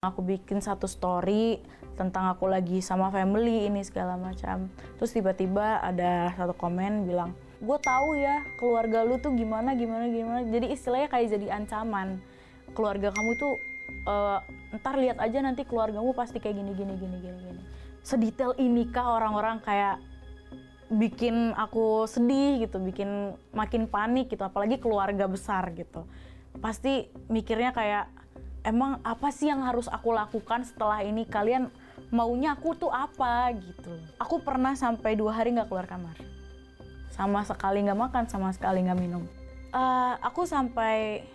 Aku bikin satu story tentang aku lagi sama family ini segala macam. Terus tiba-tiba ada satu komen bilang, gue tahu ya keluarga lu tuh gimana. Jadi istilahnya kayak jadi ancaman. Keluarga kamu tuh ntar lihat aja nanti keluargamu pasti kayak gini. Sedetail inikah orang-orang kayak bikin aku sedih gitu, bikin makin panik gitu, apalagi keluarga besar gitu. Pasti mikirnya kayak, emang apa sih yang harus aku lakukan setelah ini? Kalian maunya aku tuh apa gitu. Aku pernah sampai 2 hari nggak keluar kamar. Sama sekali nggak makan, sama sekali nggak minum. Aku sampai,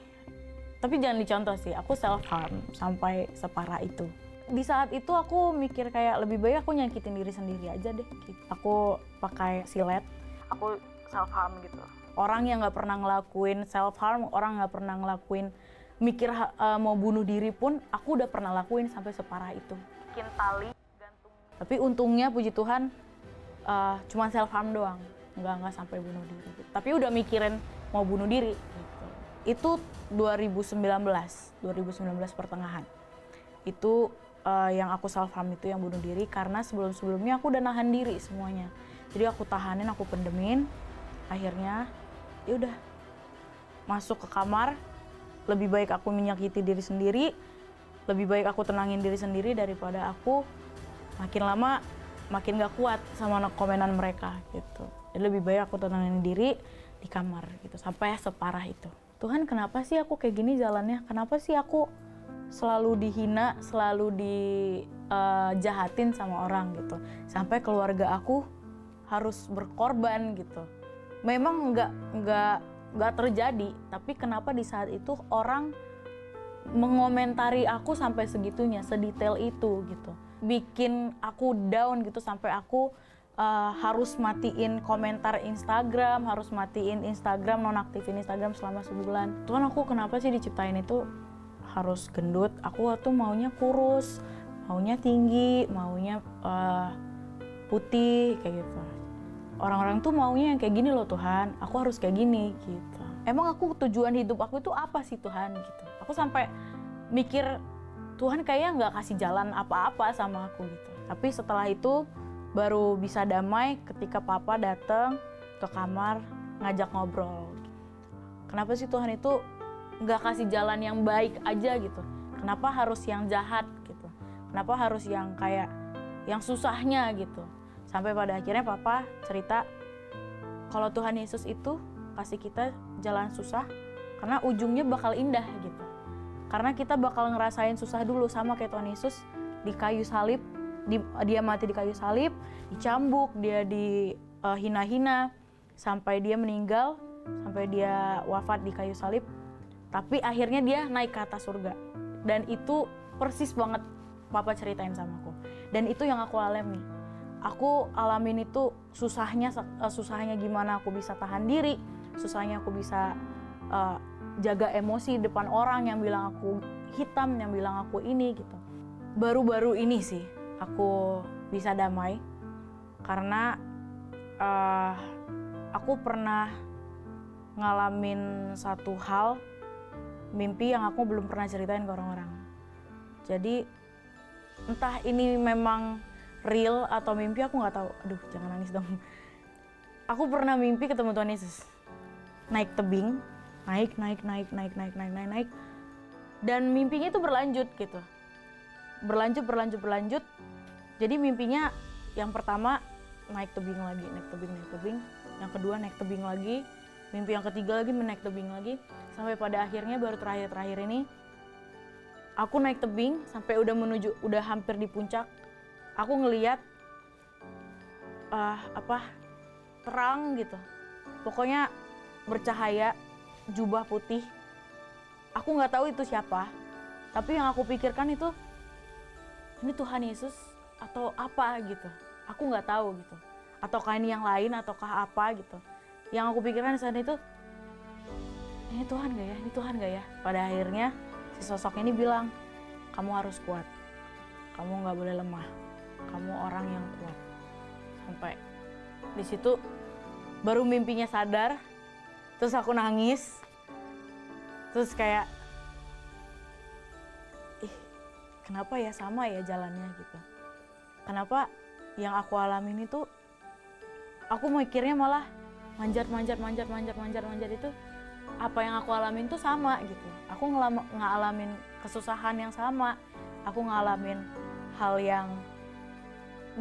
tapi jangan dicontoh sih, aku self harm sampai separah itu. Di saat itu aku mikir kayak lebih baik aku nyakitin diri sendiri aja deh gitu. Aku pakai silet, aku self harm gitu. Orang yang nggak pernah ngelakuin self harm, orang nggak pernah ngelakuin mikir mau bunuh diri pun aku udah pernah lakuin sampai separah itu. Bikin tali gantung. Tapi untungnya puji Tuhan cuma self harm doang, nggak sampai bunuh diri gitu. Tapi udah mikirin mau bunuh diri gitu. Itu 2019 pertengahan. Itu yang aku self harm itu yang bunuh diri, karena sebelumnya aku udah nahan diri semuanya. Jadi aku tahanin, aku pendemin. Akhirnya ya udah masuk ke kamar. Lebih baik aku menyakiti diri sendiri, lebih baik aku tenangin diri sendiri daripada aku makin lama makin gak kuat sama komenan mereka gitu. Jadi lebih baik aku tenangin diri di kamar gitu, sampai separah itu. Tuhan, kenapa sih aku kayak gini jalannya? Kenapa sih aku selalu dihina, selalu dijahatin sama orang gitu, sampai keluarga aku harus berkorban gitu. Memang nggak terjadi, tapi kenapa di saat itu orang mengomentari aku sampai segitunya, sedetail itu gitu, bikin aku down gitu, sampai aku harus matiin komentar Instagram, harus matiin Instagram, nonaktifin Instagram selama sebulan. Tuhan, aku kenapa sih diciptain itu harus gendut? Aku tuh maunya kurus, maunya tinggi, maunya putih kayak gitu. Orang-orang tuh maunya yang kayak gini loh Tuhan, aku harus kayak gini gitu. Emang aku tujuan hidup aku itu apa sih Tuhan gitu. Aku sampai mikir, Tuhan kayaknya nggak kasih jalan apa-apa sama aku gitu. Tapi setelah itu baru bisa damai ketika papa datang ke kamar ngajak ngobrol. Kenapa sih Tuhan itu nggak kasih jalan yang baik aja gitu? Kenapa harus yang jahat gitu? Kenapa harus yang kayak yang susahnya gitu? Sampai pada akhirnya papa cerita kalau Tuhan Yesus itu kasih kita jalan susah karena ujungnya bakal indah gitu. Karena kita bakal ngerasain susah dulu, sama kayak Tuhan Yesus di kayu salib, dia mati di kayu salib, dicambuk, dia dihina-hina sampai dia meninggal, sampai dia wafat di kayu salib. Tapi akhirnya dia naik ke atas surga. Dan itu persis banget papa ceritain sama aku. Dan itu yang aku alami. Aku alamin itu susahnya gimana aku bisa tahan diri, susahnya aku bisa jaga emosi depan orang yang bilang aku hitam, yang bilang aku ini gitu. Baru-baru ini sih aku bisa damai, karena aku pernah ngalamin satu hal, mimpi yang aku belum pernah ceritain ke orang-orang. Jadi entah ini memang real atau mimpi, aku nggak tahu. Aduh, jangan nangis dong. Aku pernah mimpi ketemu Tuhan Yesus, naik tebing, naik. Dan mimpinya itu berlanjut gitu, berlanjut. Jadi mimpinya yang pertama naik tebing lagi, naik tebing. Yang kedua naik tebing lagi, mimpi yang ketiga lagi menaik tebing lagi, sampai pada akhirnya baru terakhir ini aku naik tebing sampai udah hampir di puncak. Aku ngeliat terang gitu, pokoknya bercahaya, jubah putih. Aku nggak tahu itu siapa, tapi yang aku pikirkan itu ini Tuhan Yesus atau apa gitu. Aku nggak tahu gitu, ataukah ini yang lain ataukah apa gitu. Yang aku pikirkan saat itu, ini Tuhan gak ya, ini Tuhan gak ya. Pada akhirnya si sosok ini bilang, kamu harus kuat, kamu nggak boleh lemah, kamu orang yang kuat. Sampai di situ baru mimpinya sadar, terus aku nangis, terus kayak kenapa ya sama ya jalannya gitu. Kenapa yang aku alamin itu, aku mikirnya malah manjat itu, apa yang aku alamin tuh sama gitu. Aku ngalamin kesusahan yang sama, aku ngalamin hal yang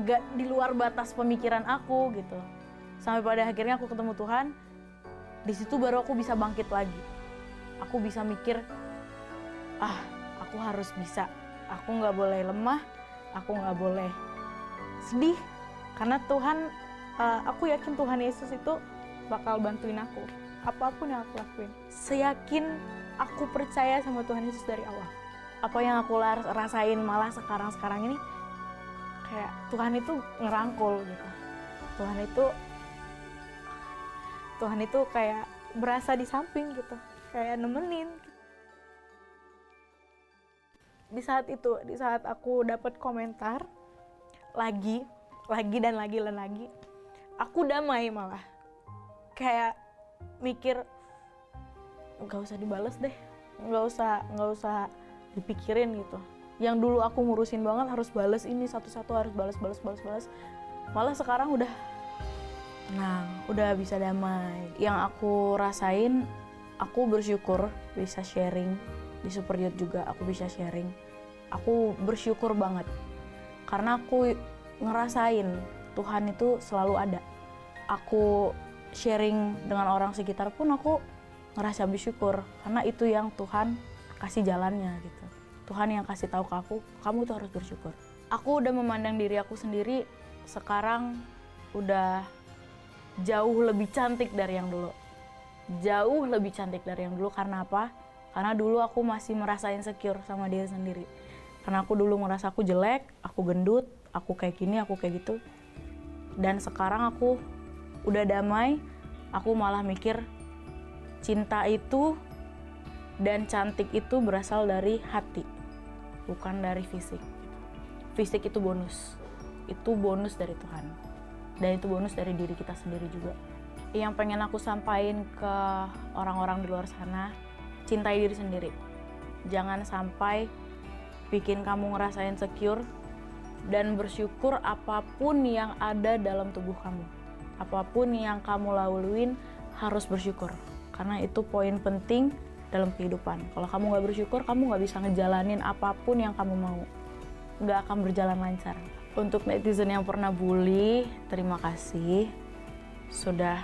gak di luar batas pemikiran aku gitu. Sampai pada akhirnya aku ketemu Tuhan, di situ baru aku bisa bangkit lagi. Aku bisa mikir, aku harus bisa. Aku nggak boleh lemah, aku nggak boleh sedih, karena Tuhan, aku yakin Tuhan Yesus itu bakal bantuin aku apapun yang aku lakuin. Seyakin aku percaya sama Tuhan Yesus dari awal. Apa yang aku rasain malah sekarang ini kayak Tuhan itu ngerangkul gitu. Tuhan itu kayak berasa di samping gitu, kayak nemenin. Di saat aku dapat komentar lagi dan lagi, aku damai malah. Kayak mikir, nggak usah dibales deh, nggak usah dipikirin gitu. Yang dulu aku ngurusin banget, harus bales ini satu-satu, harus balas. Malah sekarang udah tenang, udah bisa damai. Yang aku rasain, aku bersyukur bisa sharing di Super Youth juga. Aku bisa sharing, aku bersyukur banget karena aku ngerasain Tuhan itu selalu ada. Aku sharing dengan orang sekitar pun aku ngerasa bersyukur karena itu yang Tuhan kasih jalannya gitu. Tuhan yang kasih tahu ke aku, kamu tuh harus bersyukur. Aku udah memandang diri aku sendiri sekarang udah jauh lebih cantik dari yang dulu. Jauh lebih cantik dari yang dulu. Karena apa? Karena dulu aku masih merasa insecure sama diri sendiri. Karena aku dulu merasa aku jelek, aku gendut, aku kayak gini, aku kayak gitu. Dan sekarang aku udah damai, aku malah mikir cinta itu dan cantik itu berasal dari hati, bukan dari fisik. Fisik itu bonus dari Tuhan. Dan itu bonus dari diri kita sendiri juga. Yang pengen aku sampaikan ke orang-orang di luar sana, cintai diri sendiri. Jangan sampai bikin kamu ngerasa insecure, dan bersyukur apapun yang ada dalam tubuh kamu. Apapun yang kamu laluin harus bersyukur. Karena itu poin penting dalam kehidupan. Kalau kamu nggak bersyukur, kamu nggak bisa ngejalanin apapun yang kamu mau. Nggak akan berjalan lancar. Untuk netizen yang pernah bully, terima kasih sudah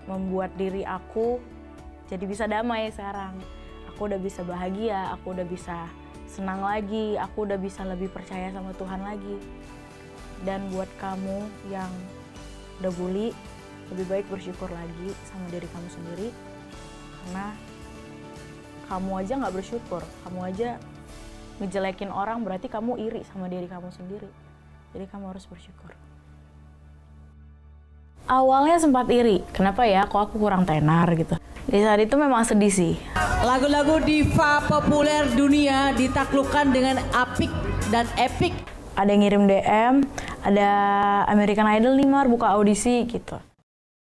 membuat diri aku jadi bisa damai sekarang. Aku udah bisa bahagia, aku udah bisa senang lagi, aku udah bisa lebih percaya sama Tuhan lagi. Dan buat kamu yang udah bully, lebih baik bersyukur lagi sama diri kamu sendiri. Karena kamu aja nggak bersyukur, kamu aja ngejelekin orang, berarti kamu iri sama diri kamu sendiri. Jadi kamu harus bersyukur. Awalnya sempat iri, kenapa ya kok aku kurang tenar gitu. Di saat itu memang sedih sih. Lagu-lagu diva populer dunia ditaklukkan dengan apik dan epic. Ada yang ngirim DM, ada American Idol nih Mar, buka audisi gitu.